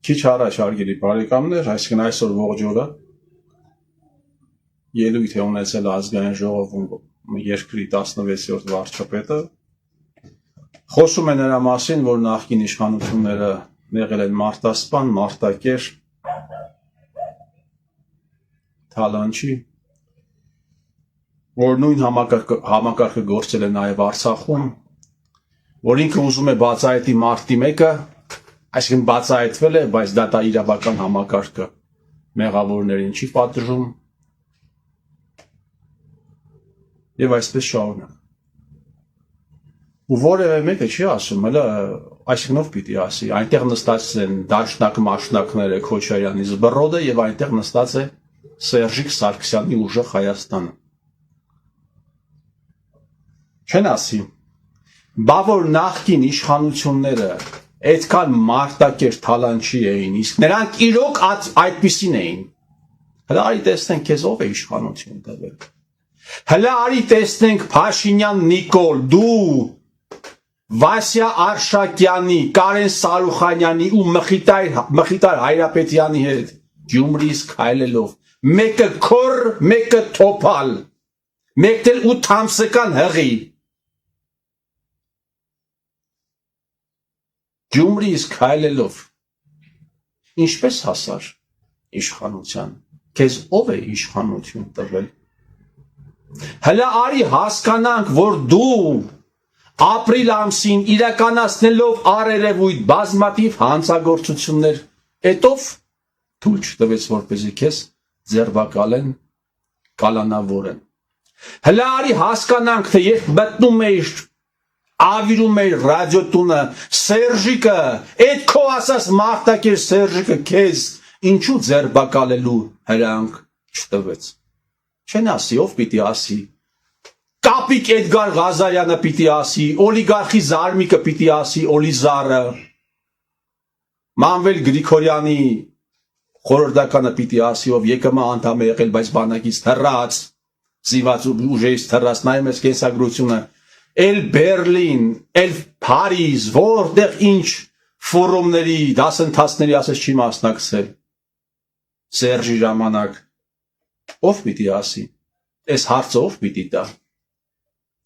Քիչ առաջ հարգելի բարեկամներ, այսինքն այսօր ողջ օրը ելույթ է ունեցել ազգային ժողովում երկրի 16-րդ վարչապետը խոսում է նրա մասին, որ նախկին իշխանությունները եղել են մարտասպան, մարտակեր, թալանչի, որ նույն համակարգը գործել է նաև Արցախում, որ ինքը ուզում է բացահայտի մարտի 1-ը, այսինքն բացահայտվել է, բայց դա իրավական համակարգը մեղավորներին չի պատժում եւ այսպես շարունակ։ Ու որևէ մեկը չի ասում, հələ այսինքն ով պիտի ասի, այնտեղ նստած են դաշնակ-մաշնակները Քոչարյանի զբռոդը եւ այնտեղ նստած է Սերժիկ Սարգսյանի ուժը Հայաստանը։ Չեն ասի, բա որ նախկին իշխանությունները այդքան մարտակեր թալանչի էին, իսկ նրանք իրոք այդպիսին էին։ Հələ արի տեսնենք քեզ ով է իշխանություն տվել։ Հələ արի տեսնենք Փաշինյան Նիկոլ, դու Վասյա Արշակյանի, Կարեն Սարուխանյանի ու Մխիտար Հայրապետյանի հետ Գյումրիից քայլելով, մեկը քոր, մեկը թոփալ, մեկն էլ 8 ամսական հղի։ Գյումրիից քայլելով, ինչպես հասար իշխանության, քեզ ով է իշխանություն տվել։ Հələ արի հասկանանք, որ դու ապրիլ ամսին իրականացնելով առերևույթ բազմաթիվ հանցագործություններ, էտով թույլ չտվեց, որպեսզի քեզ ձերբակալեն, կալանավորեն։ Հələ արի հասկանանք, թե երբ մտնում էիր ավիրում էր ռադիոտունը, Սերժիկը, այդ քո ասած մարտակեր Սերժիկը քեզ ինչու ձերբակալելու հրանք չտվեց։ Չեն ասի, ով պիտի ասի։ Կապիկ Էդգար Ղազարյանը պիտի ասի, օլիգարխի Զարմիկը պիտի ասի, Օլիզարը, Մանվել Գրիգորյանի խորհրդականը պիտի ասի, ով ԵԿՄ անդամ է եղել, բայց բանակից թռած, զինված ուժերից թռած, նայում ես կենսագրությունը, էլ Բերլին, էլ Փարիզ, որտեղ ինչ ֆորումների, դասընթացների ասես չի մասնակցել։ Սերժի ժամանակ ով պիտի ասի։ Այս հարցը ով պիտի տա։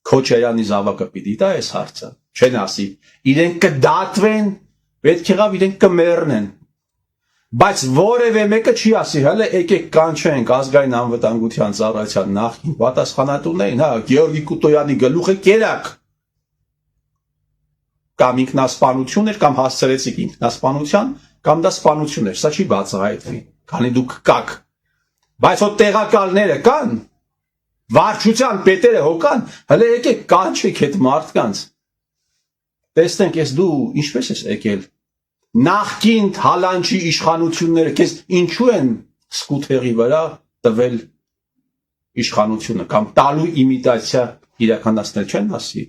Քոչարյանի զավակը պիտի տա այս հարցը։ Չեն ասի։ Իրենք կդատվեն, պետք եղավ իրենք կմեռնեն։ Բայց որևէ մեկը չի ասի, հələ եկեք կանչենք ազգային անվտանգության ծառայության նախկին պատասխանատուներին, հա, Գեորգի Կուտոյանի գլուխը կերակ։ Կամ ինքնասպանություն էր, կամ հասցրեցիք ինքնասպանության, կամ դա սպանություն էր, սա չի բացահայտվի, քանի դուք կաք։ Բայց հո տեղակալները կան, վարչության պետերը հո կան, հələ եկեք կանչեք այդ մարդկանց։ Տեսնենք, ես դու ինչպես ես եկել։ Նախկին թալանչի իշխանությունները քեզ ինչու են սկութեղի վրա տվել իշխանությունը կամ տալու իմիտացիա իրականացնել չեն ասի։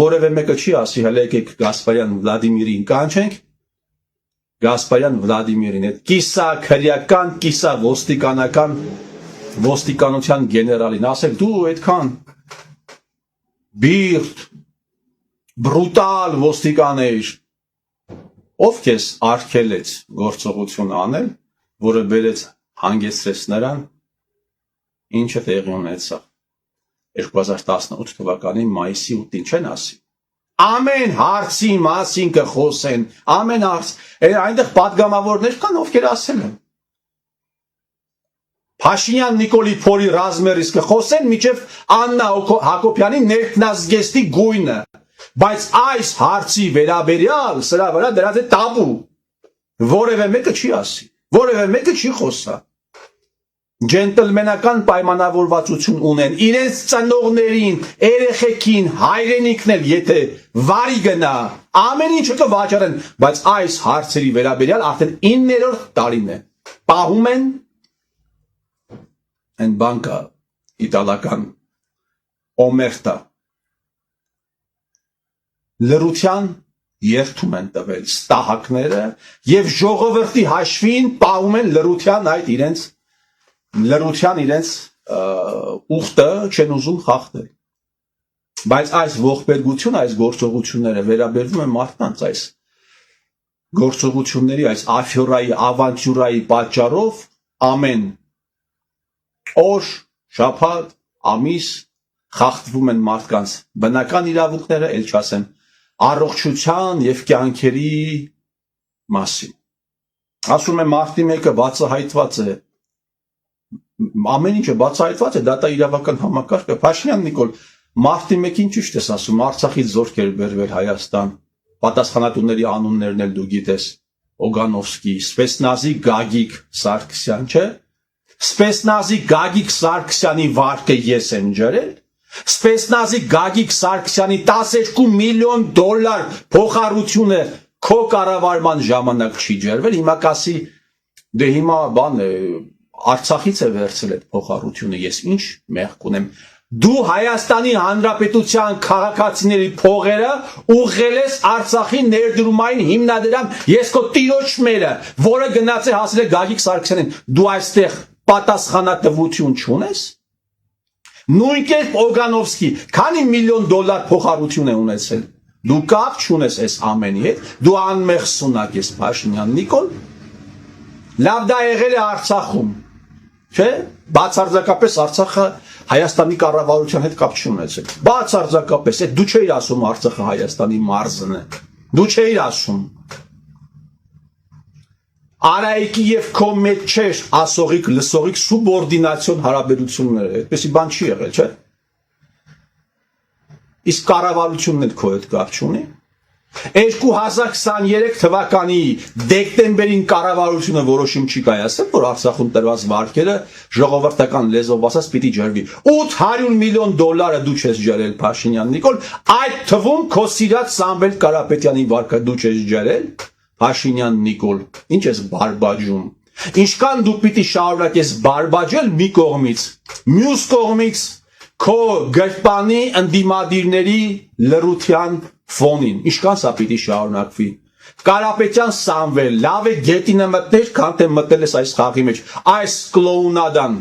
Որևէ մեկը չի ասի, հələ եկեք Գասպարյան Վլադիմիրին կանչենք, Գասպարյան Վլադիմիրին, այդ կիսա քրեական, կիսա ոստիկանության գեներալին, ասել դու այդքան բիրտ, բրուտալ ոստիկան էիր, ով քեզ արգելեց գործողություն անել, որը բերեց հանգեցրեց նրան, ինչը տեղի ունեցավ 2018 թվականի մայիսի 8-ին չեն ասի։ Ամեն հարցի մասին կխոսեն, ամեն հարց, այնտեղ պատգամավորներ կան, ովքեր ասել են։ Փաշինյան Նիկոլի փորի ռազմերից կխոսեն, մինչև Աննա Հակոբյանի ներքնազգեստի գույնը։ Բայց այս հարցի վերաբերյալ սրա վրա դրած է տաբու։ Որևէ մեկը չի ասի, որևէ մեկը չի խոսա։ Ջենտլմենական պայմանավորվածություն ունեն իրենց ծնողներին, երեխեքին, հայրենիքն էլ եթե վարի գնա, ամեն ինչը կվաճառեն, բայց այս հարցերի վերաբերյալ արդեն 9-րդ տարին է։ Պահում են այն բանկա իտալական օմերտա լրության երթում են տվել ստահակները եւ ժողովրդի հաշվին պահում են լրության այդ իրենց ուխտը չեն ուզում խախտել։ Բայց այս ողբերգությունը, այս գործողությունները վերաբերվում են մարդկանց, այս գործողությունների, այս աֆյորայի, ավանտյուրայի պատճառով ամեն օր, շաբաթ, ամիս խախտվում են մարդկանց բնական իրավունքները, ել չասեմ, առողջության եւ կյանքերի մասին։ Ասում եմ մարտի 1-ը բացահայտված է, ամեն ինչը բացահայտված է, դա իրավական համակարգ է։ Փաշինյան Նիկոլ, մարտի 1-ին ճիշտ ես ասում, Արցախից զորք էր բերվել Հայաստան, պատասխանատուների անուններն էլ դու գիտես, Օգանովսկի, Սպեցնազի Գագիկ Սարգսյան, չէ՞։ Սպեցնազի Գագիկ Սարգսյանի վարկը ես եմ ջրել, Սպեցնազի Գագիկ Սարգսյանի 12 միլիոն դոլար փոխառությունը քո կառավարման ժամանակ չի ջրվել, հիմա կասի դե հիմա բան է Արցախից է վերցրել այդ փոխառությունը, ես ինչ մեղք ունեմ։ Դու Հայաստանի Հանրապետության քաղաքացիների փողերը ուղղել ես Արցախի ներդրումային հիմնադրամ, ես քո տիրոջ մերը, որը գնաց է հասել է Գագիկ Սարգսյանին, դու այստեղ պատասխանատվություն չունես։ Նույն կերպ Օգանովսկի, քանի միլիոն դոլար փոխառություն է ունեցել։ Դու կապ չունես այս ամենի հետ, դու անմեղ սունակ ես Փաշինյան Նիկոլ։ Լավ դա եղել է Արցախում, չէ՞։ Բացարձակապես Արցախը Հայաստանի կառավարության հետ կապ չունեցել։ Բացարձակապես, դու չէիր ասում Արցախը Հայաստանի մարզն է։ Դու չէիր ասում։ Արայիկի եւ քո մեջ չէր ասողիկ, լսողիկ սուբորդինացիոն հարաբերություններ, այդպեսի բան չի եղել, չէ՞։ Իսկ կառավարությունն էլ քո հետ կապ չունի։ 2023 թվականի դեկտեմբերին կառավարությունը որոշում չի կայացել, որ Արցախում տրված վարկերը ժողովրդական լեզվով ասած պիտի ջրվի։ 800 միլիոն դոլարը դու չես ջրել Փաշինյան Նիկոլ, այդ թվում քո սիրած Սամվել Կարապետյանի վարկը դու չես ջրել Փաշինյան Նիկոլ, ինչ ես բարբաջում։ Ինչքան դու պիտի շարունակես բարբաջել մի կողմից, մյուս կողմից քո գրպանի ընդդիմադիրների լռության ֆոնին, ինչքան սա պիտի շարունակվի։ Կարապետյան Սամվել, լավ է գետինը մտներ, քան թե մտել ես այս խաղի մեջ, այս կլոունադան,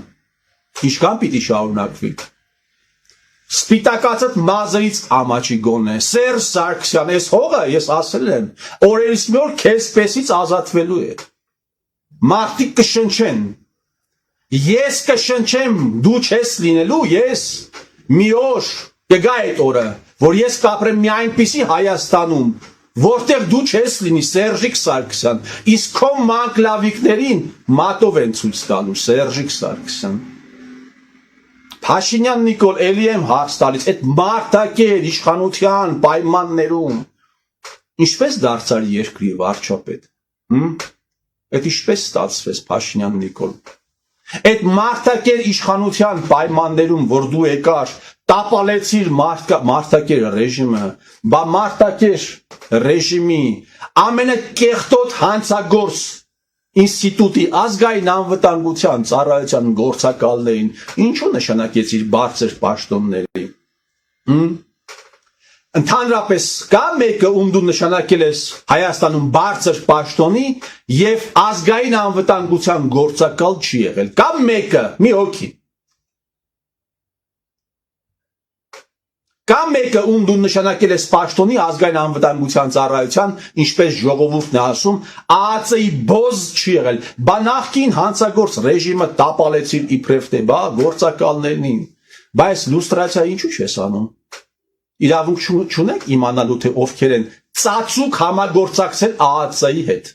ինչքան պիտի շարունակվի։ Սպիտակացած մազերից ամաչի գոնե, Սերժ Սարգսյան, այս հողը ես ասել եմ, օրերից մի օր քեզ եսպես ազատվելու է։ Մարդիկ կշնչեն, ես կշնչեմ, դու չես լինելու, ես մի օր կգա այդ օրը, որ ես կապրեմ մի այնպիսի Հայաստանում, որտեղ դու չես լինի Սերժիկ Սարգսյան, իսկ քո մանկլավիկներին մատով են ցույց տալու Սերժիկ Սարգսյան։ Փաշինյան Նիկոլ, էլի եմ հարց տալիս, այդ մարդակեր իշխանության պայմաններում ինչպես դարձար երկրի վարչապետ։ Այդ ինչպես ստացվեց Փաշինյան Նիկոլ։ Այդ մարդակեր իշխանության պայմաններում, որ դու եկար, տապալեցիր մարդակեր ռեժիմը, բա մարդակեր ռեժիմի ամենակեղտոտ հանցագործ ինստիտուտի ազգային անվտանգության ծառայության գործակալներին ինչու նշանակեցիր բարձր պաշտոնների։ Ընդհանրապես կա մեկը, ում դու նշանակել ես Հայաստանում բարձր պաշտոնի եւ ազգային անվտանգության գործակալ չի եղել։ Կա մեկը, մի հոգի։ Կա մեկը, ում դու նշանակել ես պաշտոնի ազգային անվտանգության ծառայության, ինչպես ժողովուրդն է ասում, ԱԱՑ-ի բոզ չի եղել։ Բա նախկին հանցագործ ռեժիմը տապալեցիր իբրև թե բա գործակալներին։ Բայց լուստրացիա ինչու չես անում։ Իրավունք չունեք իմանալու թե ովքեր են ծածուկ համագործակցել ԱԱՑ-ի հետ։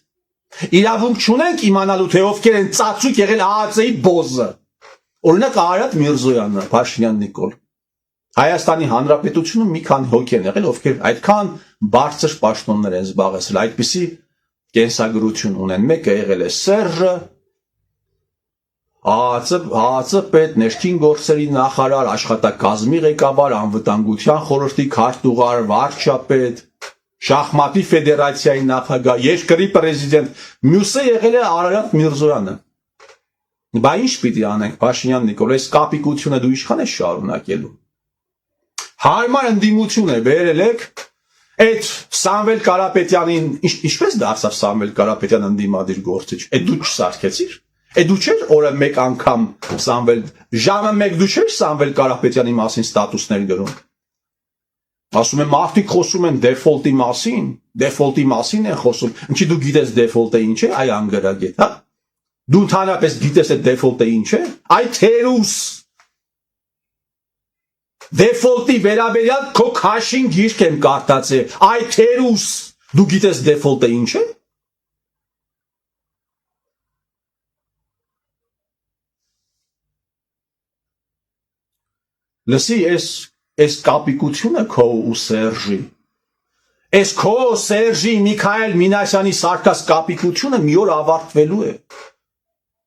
Իրավունք չունենք իմանալու թե ովքեր են ծածուկ եղել ԱԱՑ-ի բոզը։ Օրինակ Արարատ Միրզոյանը, Փաշինյան Նիկոլ։ Հայաստանի Հանրապետությունում մի քանի հոգի են եղել, ովքեր այդքան բարձր պաշտոններ են զբաղեցրել, այդպիսի կենսագրություն ունեն։ Մեկը եղել է Սերժը, ԱԱՑ պետ, ներքին գործերի նախարար, աշխատակազմի ղեկավար, անվտանգության խորհրդի քարտուղար, վարչապետ, շախմատի ֆեդերացիայի նախագահ, երկրի պրեզիդենտ, մյուսը եղել է Արարատ Միրզոյանը։ Բա ինչ պիտի անենք, Փաշինյան Նիկոլ, այս կապիկությունը դու ինչքան ես շարունակելու։ Հարմար ընդդիմություն է բերել եք, այդ Սամվել Կարապետյանին, ինչպես դարձավ Սամվել Կարապետյան ընդդիմադիր գործիչ, այդ դու չսարքեցիր, այդ դու չէր օրը մեկ անգամ ժամը մեկ դու չէր Սամվել Կարապետյանի մասին ստատուսներ գրում, Ասում եմ մարդիկ խոսում են դեֆոլտի մասին են խոսում։ Ինչի դու գիտես դեֆոլտը ինչ է, այ անգրագետ, հա։ Դու ընդհանրապես գիտես այդ դեֆոլտը ինչ է, այ թերուս։ Դեֆոլտի վերաբերյալ քո քաշին գիրք եմ կարդացել, այ թերուս։ Դու գիտես դեֆոլտը ինչ է։ Լսի, այս կապիկությունը քո ու Սերժի, այս քո Սերժի Միքայել Մինասյանի սարկած կապիկությունը մի օր ավարտվելու է։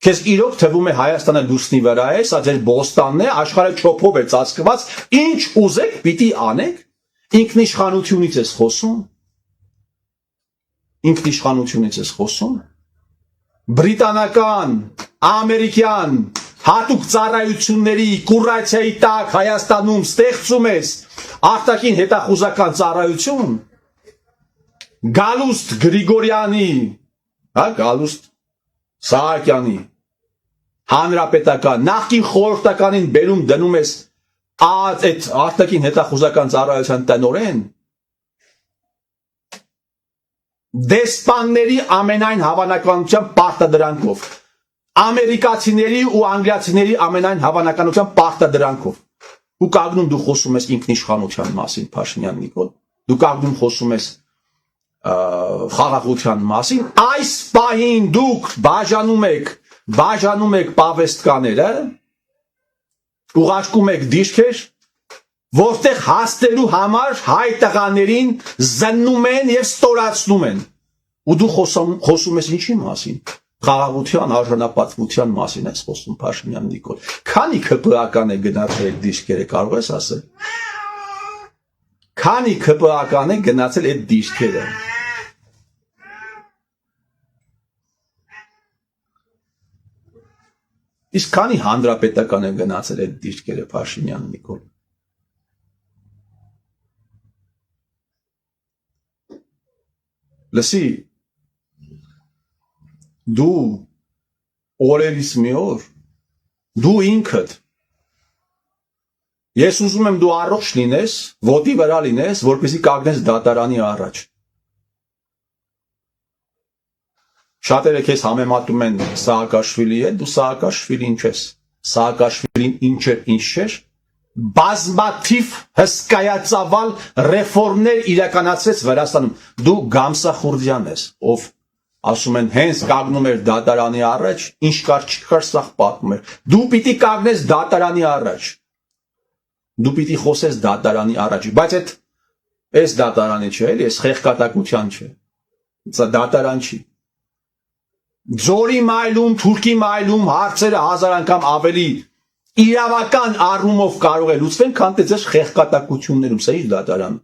Քեզ իրոք թվում է Հայաստանը լուսնի վրա է, սա ձեր Բոստանն է, աշխարհը չոփով է ծածկված, ինչ ուզեք պիտի անեք, ինքնիշխանությունից ես խոսում։ Ինքնիշխանությունից ես խոսում։ Բրիտանական, ամերիկյան հատուկ ծառայությունների կուրացիայի տակ Հայաստանում ստեղծում ես արտաքին հետախուզական ծառայություն, Գալուստ Գրիգորյանի, հա, Գալուստ Սահակյանի, հանրապետական, նախկին խորհրդականին բերում դնում ես այդ արտաքին հետախուզական ծառայության տնօրեն, դեսպանների ամենայն հավանականությամբ պարտադրանքով, ամերիկացիների ու անգլիացիների ամենայն հավանականությամբ պարտադրանքով։ Դու կանգնում դու խոսում ես ինքնիշխանության մասին, Փաշինյան Նիկոլ, դու կանգնում խոսում ես խաղաղության մասին, այս պահին դուք բաժանում եք պավեստկաները, ուղարկում եք դիրքեր, որտեղ հասնելու համար հայ տղաներին զննում են եւ ստորացնում են։ Ու դու խոսում ես ինչի մասին։ Խաղաղության, արժանապատվության մասին ես խոսում, Փաշինյան Նիկոլ։ Քանի ԿՊԱ-ական է գնացել այդ դիրքերը, կարող ես ասել։ Քանի ԿՊԱ-ական է գնացել այդ դիրքերը։ Իսկ քանի հանրապետական է գնացել այդ դիրքերը, Փաշինյան Նիկոլ։ Լսի, դու օրերից մի օր, դու ինքդ, ես ուզում եմ դու առողջ լինես, ոտի վրա լինես, որպեսզի կանգնես դատարանի առաջ։ Շատերը քեզ համեմատում են Սահակաշվիլի հետ, դու Սահակաշվիլին չես։ Սահակաշվիլին ինչ չէր, բազմաթիվ հսկայածավալ ռեֆորմներ իրականացրեց Վրաստանում։ Դու Գամսախուրդյան ես, ով ասում են հենց կանգնում էր դատարանի առաջ, ինչ կար չկար, սա պատմում էր։ Դու պիտի կանգնես դատարանի առաջ։ Դու պիտի խոսես դատարանի առաջ, բայց այս դատարանի չէ, էլի, այս խեղկատակության չէ։ Սա դատարան չի։ Ձորի մայլում, Թուրքի մայլում հարցերը 1000 անգամ ավելի իրավական առումով կարող է լուծվեն, քան թե ձեր խեղկատակություններում, սա իր դատարան։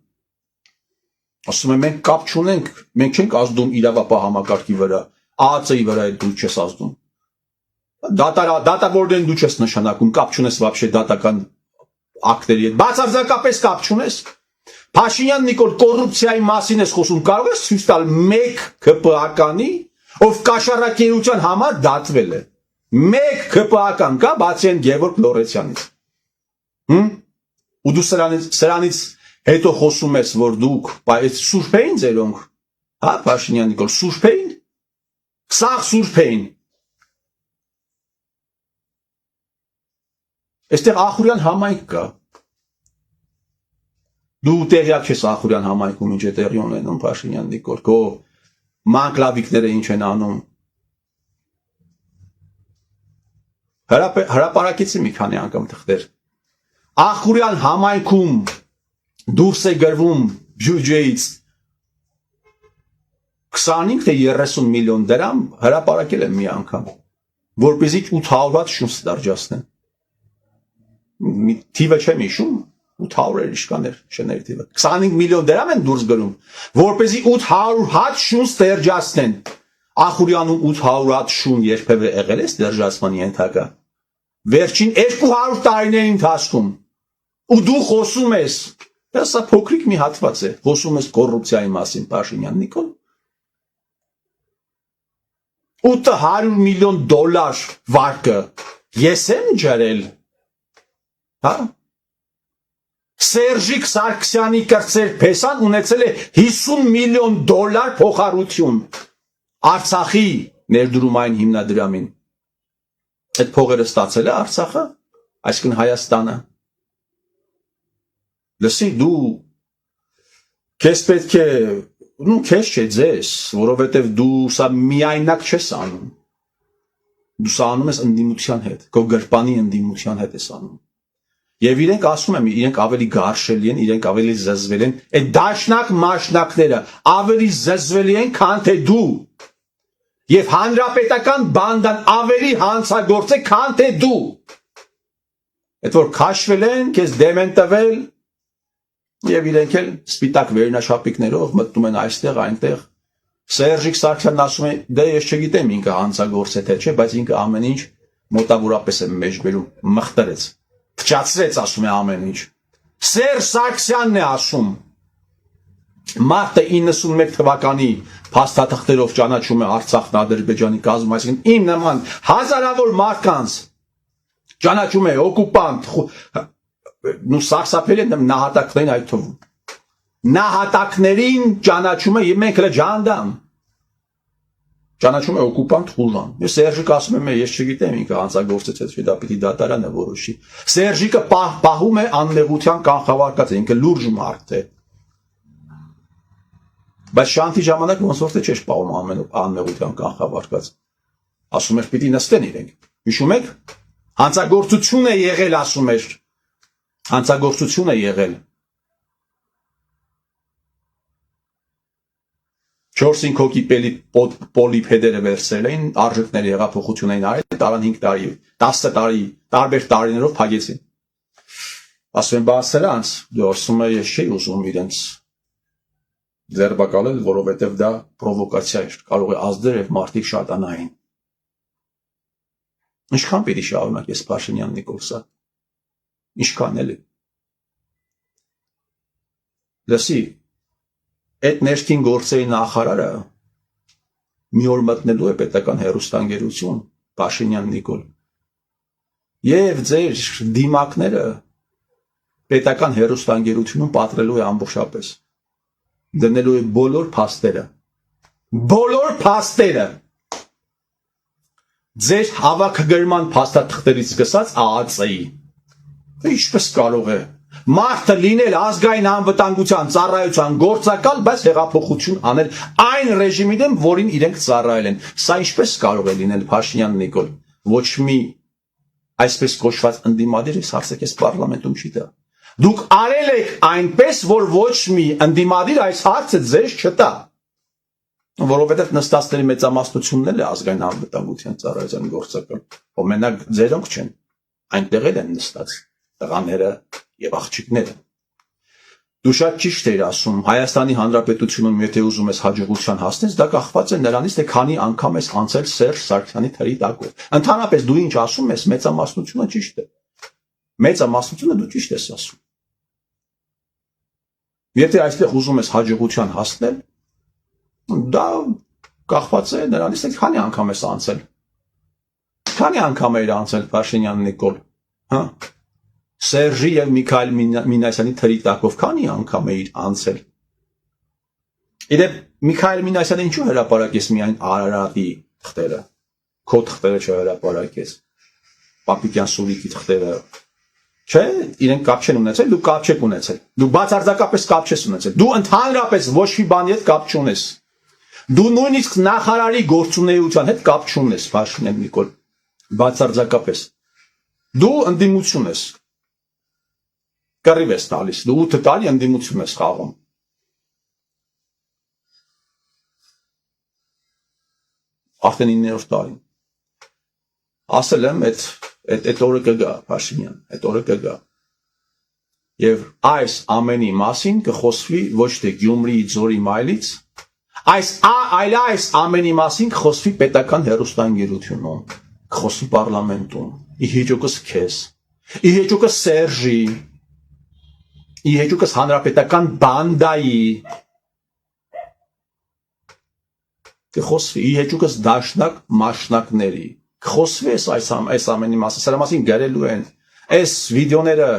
Ասում եմ, մենք կապ չունենք, մենք չենք ազդում իրավապահ համակարգի վրա, ԱԱՑ-ի վրա դու չես ազդում։ Դատավորներին դու չես նշանակում, կապ չունես вообще դատական ակտերի հետ, բացարձակապես կապ չունես։ Փաշինյան Նիկոլ, կոռուպցիայի մասին ես խոսում, կարող ես ցույց տալ մեկ ԿՊԱ-կանի, ով կաշառակերության համար դատվել է։ Մեկ ԿՊԱ-կան կա, բացի այն Գևորգ Լորեցյանից։ Ու դու սրանից հետո խոսում ես, որ դուք այս սուրբ էին ձերոնք, հա, Փաշինյան Նիկոլ, սուրբ էին։ Սաղ սուրբ էին։ Այստեղ Ախուրյան համայնք կա։ Դու տեղյակ ես Ախուրյան համայնքում ինչ է տեղի ունենում, Փաշինյան Նիկոլ, քո մանկլավիկները ինչ են անում։ Հրապարակեցի մի քանի անգամ թղթեր։ Ախուրյան համայնքում դուրս է գրվում բյուջեից 25 թե 30 միլիոն դրամ, հրապարակել եմ մի անգամ, որպեսզի 800 հատ շունչ դարձնեն։ Թիվը չեմ հիշում, 800 իշկաներ շների թիվը։ 25 միլիոն դրամ են դուրս գրում, որպեսզի 800 հատ շունչ դержացնեն։ Ախուրյանում 800 հատ շուն երբևէ եղել է դержացման ենթակա։ Վերջին 200 տարիների ընթացքում։ Ու դու խոսում ես, սա փոքրիկ մի հատված է, խոսում ես կոռուպցիայի մասին, Փաշինյան Նիկոլ։ 800 միլիոն դոլար վարկը ես եմ ջրել, հա։ Սերժիկ Սարգսյանի կրծեր փեսան ունեցել է $50 միլիոն փոխառություն Արցախի ներդրումային հիմնադրամին։ Այդ փողերը ստացել է Արցախը, այսինքն Հայաստանը։ Լսի, դու քեզ պետք է, քեզ չէ ձեզ, որովհետև դու սա միայնակ չես անում։ Դու սա անում ես ընդդիմության հետ, քո գրպանի ընդդիմության հետ ես անում։ Եվ իրենք ասում եմ, իրենք ավելի գարշելի են, իրենք ավելի զզվել են, այդ դաշնակ մաշնակները ավելի զզվելի են, քան թե դու։ Եվ հանրապետական բանդան ավելի հանցագործ է, քան թե դու։ Այդ որ քաշվել են, քեզ դեմ են տվել, եւ իրենք էլ սպիտակ վերնաշապիկներով մտնում են այստեղ, այնտեղ։ Սերժիկ Սարգսյանն ասում է, դե ես չգիտեմ ինքը հանցագործ է թե չէ, բայց ինքը ամեն ինչ մոտավորապես է մեջ բերում, մխտրեց։ Փչացրեց, ասում է ամեն ինչ։ Սերժ Սարգսյանն է ասում։ Մարտը 91 թվականի փաստաթղթերով ճանաչում է Արցախն Ադրբեջանի կազմում, այսինքն իմ նման հազարավոր մարդկանց ճանաչում է օկուպանտ, սարսափել են նահատակներին այդ թվում։ Նահատակներին ճանաչում է, եւ մենք հենց ջանդամ։ Ճանաչում է օկուպանտ խուժան։ Ես Սերժիկը ասում եմ, ես չգիտեմ ինքը հանցագործեց, թե դա պիտի դատարանը որոշի։ Սերժիկը պահում է անմեղության կանխավարկածը, ինքը լուրջ մարդ է։ Բայց շանթի ժամանակ ոնց որ թե չէր պահում անմեղության կանխավարկած։ Ասում էր պիտի նստեն իրենք։ Հիշում եք։ Հանցագործություն է եղել, ասում էր։ Հանցագործություն է եղել։ 4-5 հոգի պոլիպեդերը վերցրել էին, արժեքների հեղափոխություն էին արել, տարան 5 տարի, 10 տարի, տարբեր տարիներով փակեցին։ Ասում են, բա սրանց, դու ասում ես, ես չի ուզում իրենց ձերբակալել, որովհետև դա պրովոկացիա էր, կարող է ազդել եւ մարդիկ շատանային։ Ինչքան պիտի շարունակես Փաշինյան Նիկոլսը։ Ինչքան էլի։ Լսի, այդ ներքին գործերի նախարարը մի օր մտնելու է պետական հեռուստաընկերություն, Փաշինյան Նիկոլ։ Եվ ձեր դիմակները պետական հեռուստաընկերությունում պատրելու է ամբողջապես։ Դնելու է բոլոր փաստերը։ Բոլոր փաստերը։ Ձեր հավաքագրման փաստաթղթերից սկսած ԱԱՑ-ի։ Ինչպես կարող է մարդը լինել ազգային անվտանգության ծառայության գործակալ, բայց հեղափոխություն անել այն ռեժիմի դեմ, որին իրենք ծառայել են։ Սա ինչպես կարող է լինել Փաշինյան Նիկոլ։ Ոչ մի այսպես կոչված ընդդիմադիր հարցերից պարլամենտում չի տա։ Դուք արել եք այնպես, որ ոչ մի ընդդիմադիր այս հարցը ձեզ չտա։ Որովհետև նստածների մեծամասնությունն էլ է ազգային անվտանգության ծառայության գործակալ։ Օրինակ ձերոնք չեն։ Այնտեղ էլ են նստած տղաները եւ աղջիկները։ Դու շատ ճիշտ ես ասում, Հայաստանի Հանրապետությունում եթե ուզում ես հաջողության հասնես, դա կախված է նրանից, թե քանի անգամ ես անցել Սերժ Սարգսյանի թրի տակով։ Ընդհանրապես դու ինչ ասում ես, մեծամասնությունը ճիշտ է։ Մեծամասնությունը դու ճիշտ ես ասում։ Եթե այստեղ ուզում ես հաջողության հասնել, դա կախված է նրանից, թե քանի անգամ ես անցել։ Քանի անգամ էր անցել Փաշինյան Նիկոլ, հա։ Սերժի եւ Միքայել Մինասյանի թրի տակով քանի անգամ էիր անցել։ Իդեպ Միքայել Մինասյանը ինչու հրապարակեց միայն Արարատի թղթերը, քո թղթերը չհրապարակեց, Պապիկյան Սուրիկի թղթերը, չէ, իրենք կապ չեն ունեցել, դու կապ չեք ունեցել, դու բացարձակապես կապ չես ունեցել, դու ընդհանրապես ոչ մի բանի հետ կապ չունես, դու նույնիսկ նախարարի գործունեության հետ կապ չունես, Փաշինյան Նիկոլ, բացարձակապես, դու ընդդիմություն ես, կռիվ ես տալիս, դու 8 տարի ընդդիմություն ես խաղում։ Արդեն 9-րդ տարին։ Ասել եմ, այդ օրը կգա, Փաշինյան, այդ օրը կգա։ Եվ այս ամենի մասին կխոսվի ոչ թե Գյումրիի Ձորի մայլից, այլ այս ամենի մասին կխոսվի պետական հեռուստաընկերությունում, կխոսվի պարլամենտում, ի հեճուկս քեզ, ի հեճուկս Սերժի, ի հեճուկս հանրապետական բանդայի, կխոսվի, ի հեճուկս դաշնակ մաշնակների, կխոսվի այս ամենի մասին, սրա մասին գրելու են, այս վիդեոները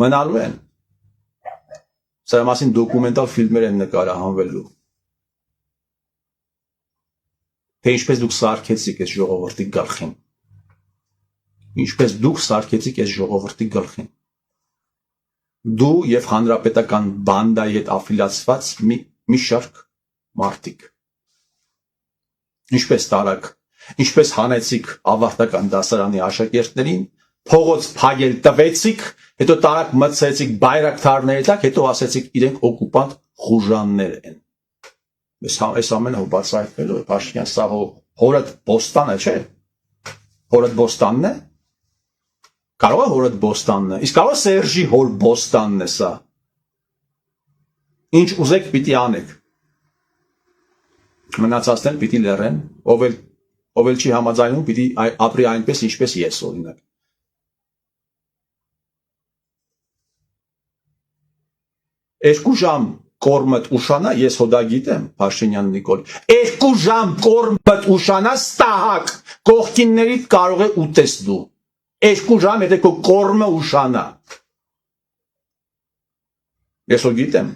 մնալու են, Սա մասին դոկումենտալ ֆիլմեր են նկարահանվելու։ Թե ինչպես դուք սարքեցիք այս ժողովրդի գլխին։ Ինչպես դուք սարքեցիք այս ժողովրդի գլխին։ Դու եւ հանրապետական բանդայի հետ աֆիլիացված մի շարք մարդիկ։ Ինչպես տարակ, ինչպես հանեցիք ավարտական դասարանի աշակերտներին, փողոց փագել տվեցիք, հետո տարակ մտցեցիք բայրակթարների տակ, հետո ասեցիք իրենք օկուպանտ խուժաններ են։ Այս ամենը բացահայտվելու է, Փաշինյան, սա հորդ բոստանը, չէ՞։ Հորդ բոստանն է։ Կարող է հորդ բոստանն է, իսկ կարող է Սերժի հոր բոստանն է սա։ Ինչ ուզեք պիտի անեք։ Մնացածն պիտի լեռեն, ով էլ չի համաձայնում, պիտի ապրի այնպես, ինչպես ես, օրինակ։ Երկու ժամ կորմդ ուշանա, ես հոդա գիտեմ, Փաշինյան Նիկոլ, 2 ժամ կորմդ ուշանա, ստահակ, կողքիններիդ կարող է ուտես դու, 2 ժամ, եթե քո կորմը ուշանա, ես հո գիտեմ,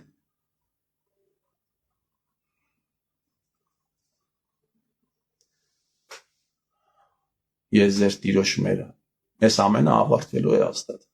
ես ձեր տիրոջ մերը, ես ամենը ավարտվելու է աստատ,